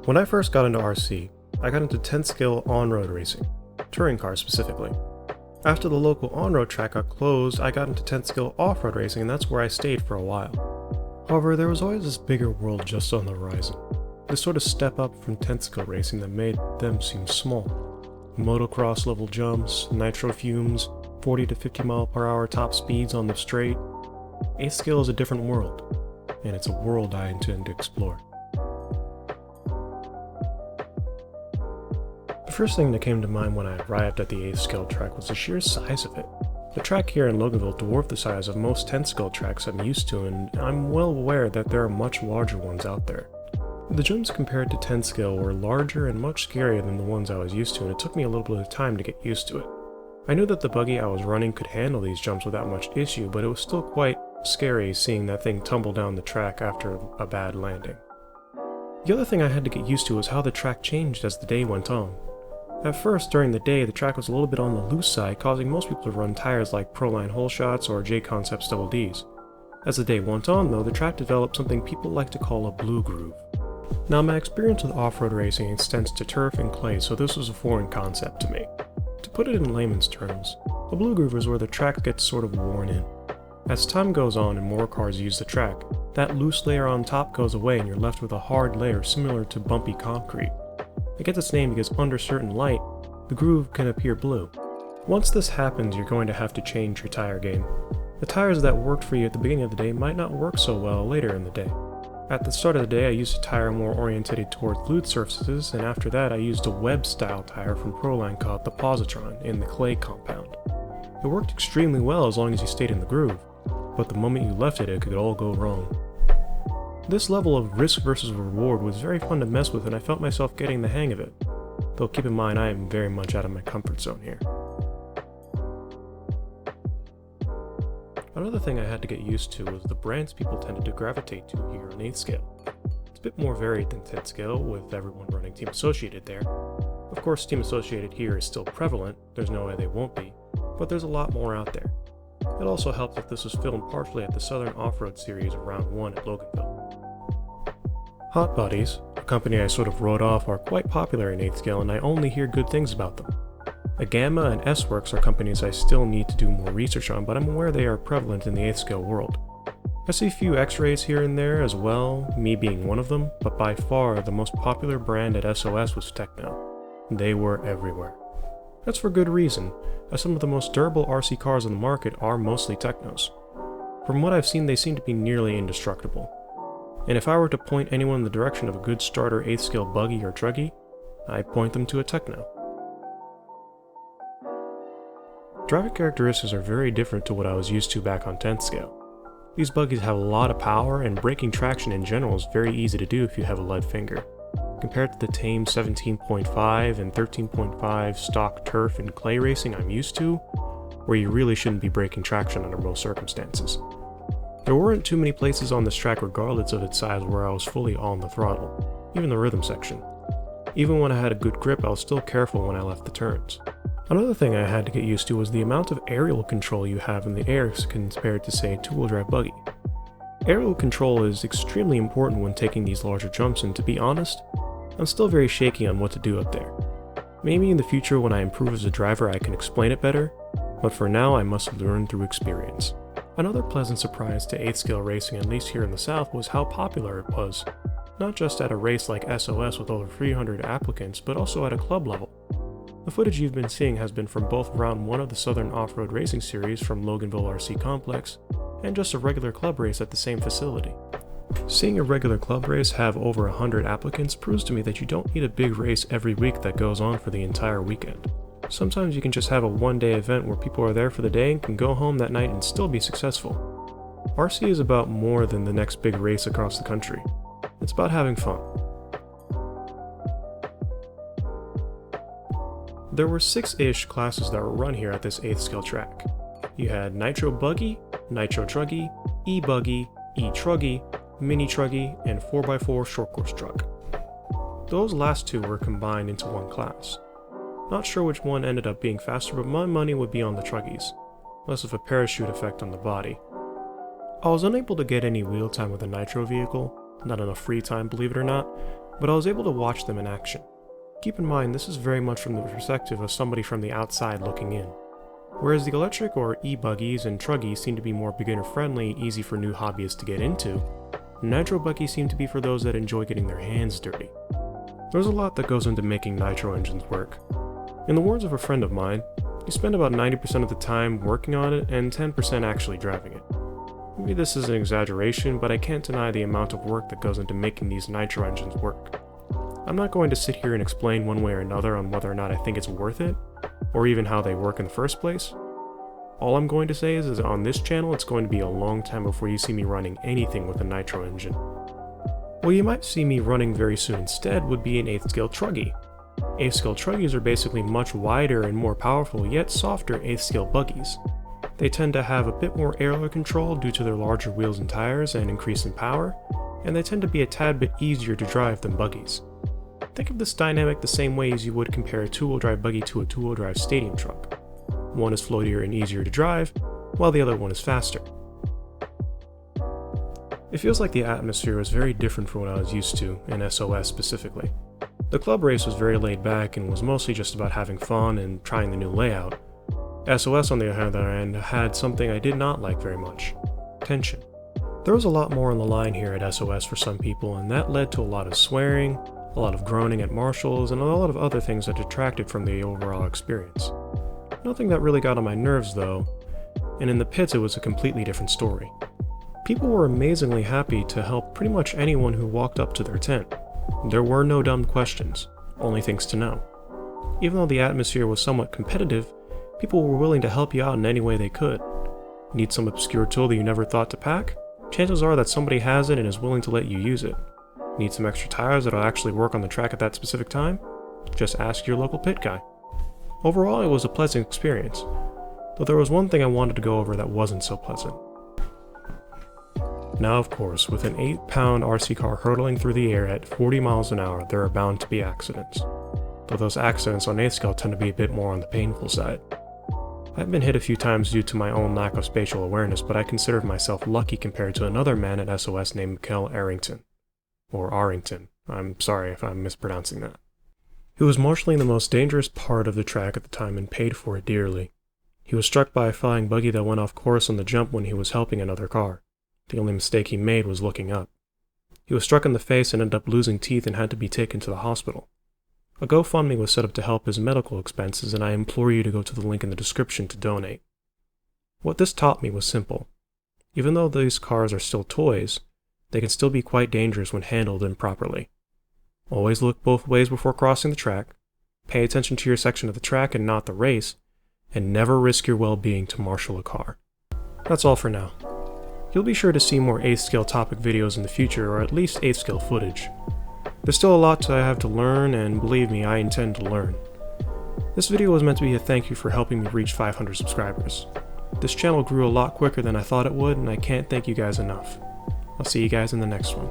When I first got into RC, I got into 10th scale on-road racing, touring cars specifically. After the local on-road track got closed, I got into 10th scale off-road racing, and that's where I stayed for a while. However, there was always this bigger world just on the horizon, this sort of step up from 10th scale racing that made them seem small. Motocross level jumps, nitro fumes, 40 to 50 mile per hour top speeds on the straight. 8th scale is a different world, and it's a world I intend to explore. The first thing that came to mind when I arrived at the 8th scale track was the sheer size of it. The track here in Loganville dwarfed the size of most 10th scale tracks I'm used to, and I'm well aware that there are much larger ones out there. The jumps compared to 10th scale were larger and much scarier than the ones I was used to, and it took me a little bit of time to get used to it. I knew that the buggy I was running could handle these jumps without much issue, but it was still quite scary seeing that thing tumble down the track after a bad landing. The other thing I had to get used to was how the track changed as the day went on. At first, during the day, the track was a little bit on the loose side, causing most people to run tires like Proline Hole Shots or J-Concepts Double Ds. As the day went on, though, the track developed something people like to call a blue groove. Now, my experience with off-road racing extends to turf and clay, so this was a foreign concept to me. To put it in layman's terms, a blue groove is where the track gets sort of worn in. As time goes on and more cars use the track, that loose layer on top goes away and you're left with a hard layer similar to bumpy concrete. It gets its name because under certain light, the groove can appear blue. Once this happens, you're going to have to change your tire game. The tires that worked for you at the beginning of the day might not work so well later in the day. At the start of the day, I used a tire more oriented towards fluid surfaces, and after that I used a web-style tire from Proline called the Positron in the clay compound. It worked extremely well as long as you stayed in the groove, but the moment you left it, it could all go wrong. This level of risk versus reward was very fun to mess with, and I felt myself getting the hang of it. Though keep in mind, I am very much out of my comfort zone here. Another thing I had to get used to was the brands people tended to gravitate to here on 8th scale. It's a bit more varied than 10th scale, with everyone running Team Associated there. Of course, Team Associated here is still prevalent, there's no way they won't be, but there's a lot more out there. It also helped that this was filmed partially at the Southern Off-Road Series of Round 1 at Loganville. Hot Buddies, a company I sort of wrote off, are quite popular in 8th scale, and I only hear good things about them. A Gamma and S-Works are companies I still need to do more research on, but I'm aware they are prevalent in the 8th scale world. I see a few X-Rays here and there as well, me being one of them, but by far the most popular brand at SOS was Techno. They were everywhere. That's for good reason, as some of the most durable RC cars on the market are mostly Technos. From what I've seen, they seem to be nearly indestructible. And if I were to point anyone in the direction of a good starter 8th scale buggy or truggy, I'd point them to a Techno. Driving characteristics are very different to what I was used to back on 10th scale. These buggies have a lot of power, and braking traction in general is very easy to do if you have a lead finger, compared to the tame 17.5 and 13.5 stock turf and clay racing I'm used to, where you really shouldn't be braking traction under most circumstances. There weren't too many places on this track regardless of its size where I was fully on the throttle, even the rhythm section. Even when I had a good grip, I was still careful when I left the turns. Another thing I had to get used to was the amount of aerial control you have in the air compared to, say, a two-wheel drive buggy. Aerial control is extremely important when taking these larger jumps, and to be honest, I'm still very shaky on what to do up there. Maybe in the future when I improve as a driver I can explain it better, but for now I must learn through experience. Another pleasant surprise to 8th scale racing, at least here in the South, was how popular it was. Not just at a race like SOS with over 300 applicants, but also at a club level. The footage you've been seeing has been from both round 1 of the Southern Off-Road Racing Series from Loganville RC Complex, and just a regular club race at the same facility. Seeing a regular club race have over 100 applicants proves to me that you don't need a big race every week that goes on for the entire weekend. Sometimes you can just have a one-day event where people are there for the day and can go home that night and still be successful. RC is about more than the next big race across the country. It's about having fun. There were 6-ish classes that were run here at this 8th scale track. You had Nitro Buggy, Nitro Truggy, E-Buggy, E-Truggy, Mini Truggy, and 4x4 Short Course Truck. Those last two were combined into one class. Not sure which one ended up being faster, but my money would be on the truggies, less of a parachute effect on the body. I was unable to get any wheel time with a nitro vehicle, not enough free time believe it or not, but I was able to watch them in action. Keep in mind, this is very much from the perspective of somebody from the outside looking in. Whereas the electric or e-buggies and truggies seem to be more beginner-friendly, easy for new hobbyists to get into, nitro buggies seem to be for those that enjoy getting their hands dirty. There's a lot that goes into making nitro engines work. In the words of a friend of mine, you spend about 90% of the time working on it and 10% actually driving it. Maybe this is an exaggeration, but I can't deny the amount of work that goes into making these nitro engines work. I'm not going to sit here and explain one way or another on whether or not I think it's worth it, or even how they work in the first place. All I'm going to say is on this channel it's going to be a long time before you see me running anything with a nitro engine. What you might see me running very soon instead would be an 8th scale truggy. 8th scale truggies are basically much wider and more powerful yet softer 8th scale buggies. They tend to have a bit more airflow control due to their larger wheels and tires and increase in power, and they tend to be a tad bit easier to drive than buggies. Think of this dynamic the same way as you would compare a 2-wheel drive buggy to a 2-wheel drive stadium truck. One is floatier and easier to drive, while the other one is faster. It feels like the atmosphere was very different from what I was used to, in SOS specifically. The club race was very laid back and was mostly just about having fun and trying the new layout. SOS on the other hand had something I did not like very much: tension. There was a lot more on the line here at SOS for some people, and that led to a lot of swearing, a lot of groaning at marshals, and a lot of other things that detracted from the overall experience. Nothing that really got on my nerves though, and in the pits it was a completely different story. People were amazingly happy to help pretty much anyone who walked up to their tent. There were no dumb questions, only things to know. Even though the atmosphere was somewhat competitive, people were willing to help you out in any way they could. Need some obscure tool that you never thought to pack? Chances are that somebody has it and is willing to let you use it. Need some extra tires that'll actually work on the track at that specific time? Just ask your local pit guy. Overall, it was a pleasant experience, though there was one thing I wanted to go over that wasn't so pleasant. Now of course, with an 8-pound RC car hurtling through the air at 40 miles an hour, there are bound to be accidents. Though those accidents on 8th scale tend to be a bit more on the painful side. I've been hit a few times due to my own lack of spatial awareness, but I considered myself lucky compared to another man at SOS named Mikkel Arrington. Or Arrington, I'm sorry if I'm mispronouncing that. He was marshalling the most dangerous part of the track at the time and paid for it dearly. He was struck by a flying buggy that went off course on the jump when he was helping another car. The only mistake he made was looking up. He was struck in the face and ended up losing teeth and had to be taken to the hospital. A GoFundMe was set up to help his medical expenses, and I implore you to go to the link in the description to donate. What this taught me was simple. Even though these cars are still toys, they can still be quite dangerous when handled improperly. Always look both ways before crossing the track, pay attention to your section of the track and not the race, and never risk your well-being to marshal a car. That's all for now. You'll be sure to see more 8th scale topic videos in the future, or at least 8th scale footage. There's still a lot I have to learn, and believe me, I intend to learn. This video was meant to be a thank you for helping me reach 500 subscribers. This channel grew a lot quicker than I thought it would, and I can't thank you guys enough. I'll see you guys in the next one.